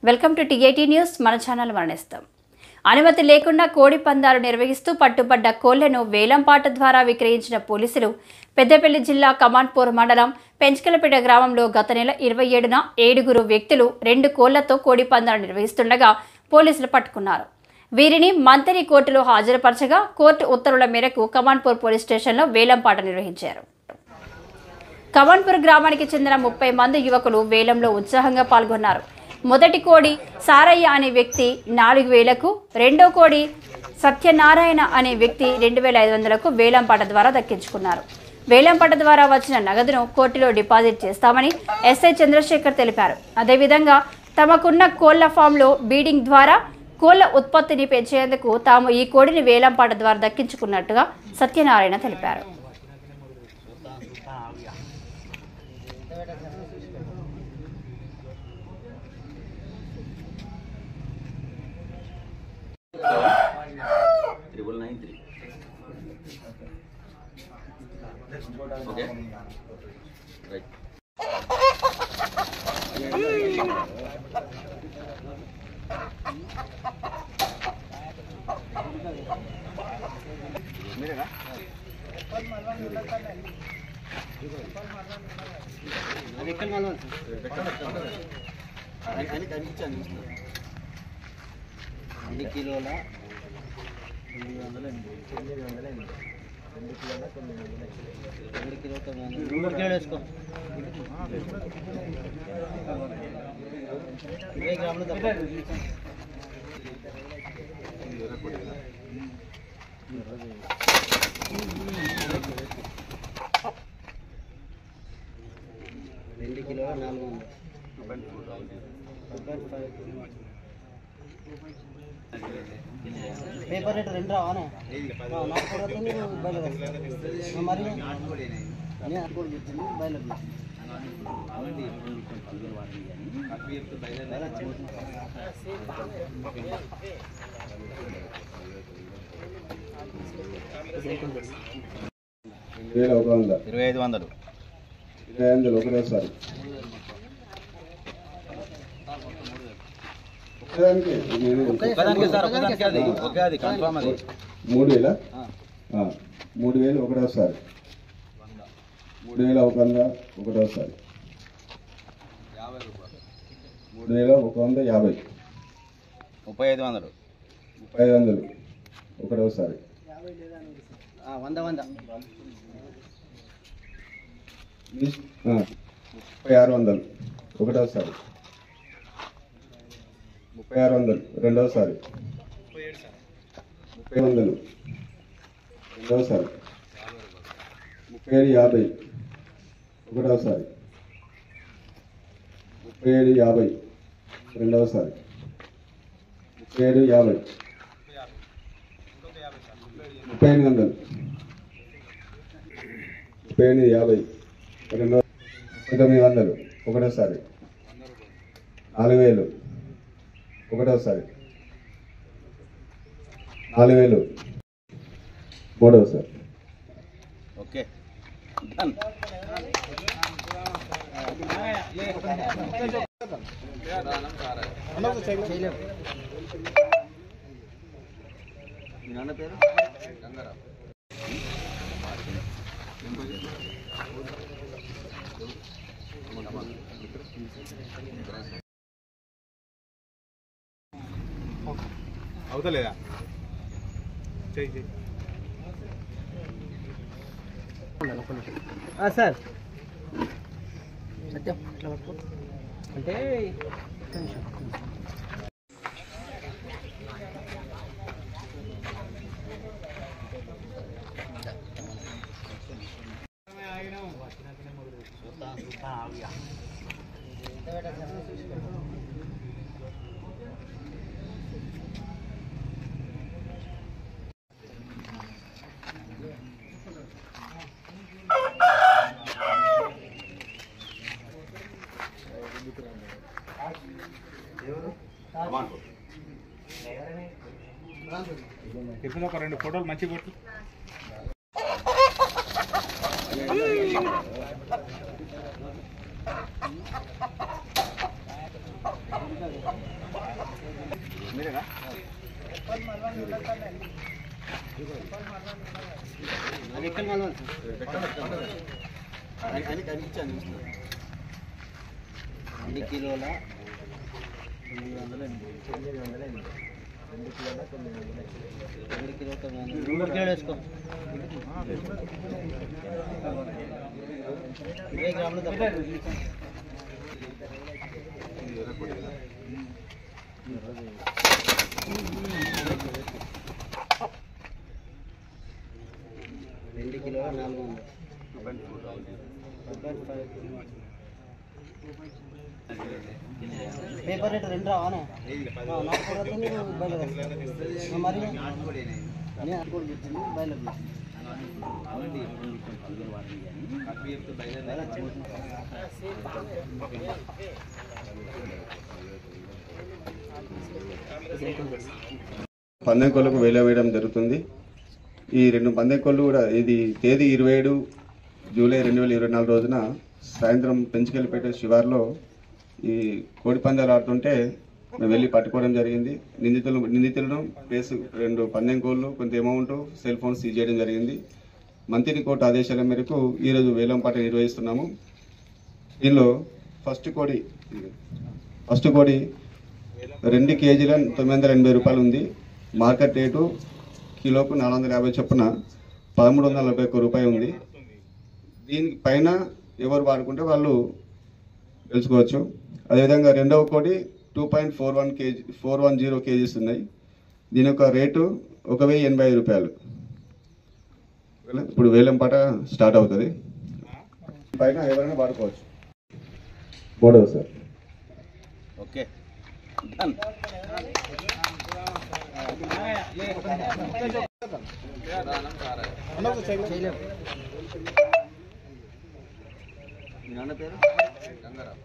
Welcome to TAT news. మన channel మరణిస్తాం. అనుమతి లేకుండా కోడి పందాలు నిర్వహిస్తూ పట్టుబడ్డ కోళ్లను వేలంపాట ద్వారా విక్రయించిన పోలీసులు పెద్దపల్లి జిల్లా కమాన్పూర్ మండలం పెంచకలపేట గ్రామంలో గత నెల 27న 7 వ్యక్తులు 2 కోళ్లతో కోడి పందాలు నిర్వహిస్తుండగా పోలీసులు పట్టుకున్నారు. వీరిని మంతని కోర్టులో హాజరుపరచగా కోర్టు ఉత్తర్వుల మేరకు కమాన్పూర్ పోలీస్ స్టేషన్లో వేలంపాట నిర్వహించారు. కమాన్పూర్ గ్రామానికి చెందిన 30 మంది యువకులు వేలంలో ఉత్సాహంగా పాల్గొన్నారు. మొదటి కోడి సారయ్య అనే వ్యక్తి 4000కు, రెండో కోడి సత్యనారాయణ అనే వ్యక్తి 2500కు వేలంపాట ద్వారా దక్కించుకున్నారు. వేలంపాట ద్వారా వచ్చిన నగదును కోర్టులో డిపాజిట్ చేస్తామని ఎస్ఐ చంద్రశేఖర్ తెలిపారు. అదేవిధంగా తమకున్న కోళ్ల ఫామ్లో బీడింగ్ ద్వారా కోళ్ల ఉత్పత్తిని పెంచేందుకు తాము ఈ కోడిని వేలంపాట ద్వారా దక్కించుకున్నట్టుగా సత్యనారాయణ తెలిపారు. Okay. Right. मेरेगा निकल मालूम అని కనిపించాను 2 కిలోల 2 కిలో 3 కిలో వేసుకో 20 గ్రాములు తప్ప 2 కిలో 400 పేపర్ రేట్ 2 రావానే నాకు కొడతా నేను బయలుదేరా మరి నేను అనుకోని చెప్తాను బయలుదేరా ఒకటేసారి మూడు వేల ఒకటోసారి 3100 ఒకటోసారి 3150 3500 ఒకటోసారి 3600 ఒకటోసారి 3600 రెండోసారి 3700 రెండోసారి 3750 ఒకటోసారి 3750 రెండోసారి 3750 3800 3850 రెండో 3900 ఒకటోసారి 4000 ఒకటోసారి 4000 మూడోసారి. Okay done. మీ నాన్న పేరు గంగారావు. అవుతలేదా చెయ్యి సార్ సత్యం ఇట్లా పట్టుకో అంటే కింద ఒక 2 ఫోటోలు మంచి కొట్టు. అది ఎక్కడ కలవాలి అది ఇచ్చాను 2 కిలోల 908 2 కిలోల 908 2 కిలోలు వేసుకో 20 గ్రాములు తప్ప 2 కిలోల 400 పేపర్ రేట్ 2 రావానే నాకు కూడా మీరు బయలుదేరు మరి నేను అనుకోని చెప్పింది బయలుదేరు పందెం కోళ్ళకు వేల వేయడం జరుగుతుంది. ఈ 2 పందెం కోళ్ళు కూడా ఇది తేదీ 27 జూలై 2024 రోజున సాయంత్రం పెంచుకెళ్ళిపేట శివార్లో ఈ కోడి పందాలు ఆడుతుంటే మేము వెళ్ళి పట్టుకోవడం జరిగింది. నిందితులను ప్లేస్ 2 పందెం కోళ్ళు కొంత అమౌంట్ సెల్ ఫోన్ సీజ్ చేయడం జరిగింది. మంత్రి కోర్టు ఆదేశాల మేరకు ఈరోజు వేలంపాట నిర్వహిస్తున్నాము. దీనిలో ఫస్ట్ కోడి 2 కేజీల 980 రూపాయలు ఉంది. మార్కెట్ రేటు కిలోకు 450 చొప్పున 1341 రూపాయలు ఉంది. దీనిపైన ఎవరు వాడుకుంటే వాళ్ళు తెలుసుకోవచ్చు. అదేవిధంగా రెండవ కోడి 2.410 కేజీస్ ఉన్నాయి. దీని యొక్క రేటు 1085 రూపాయలు. ఇప్పుడు వేలంపాట స్టార్ట్ అవుతుంది. పైన ఎవరైనా వాడుకోవచ్చు. మూడవ సార్ ఓకే మీ నాన్న పేరు గంగారావు.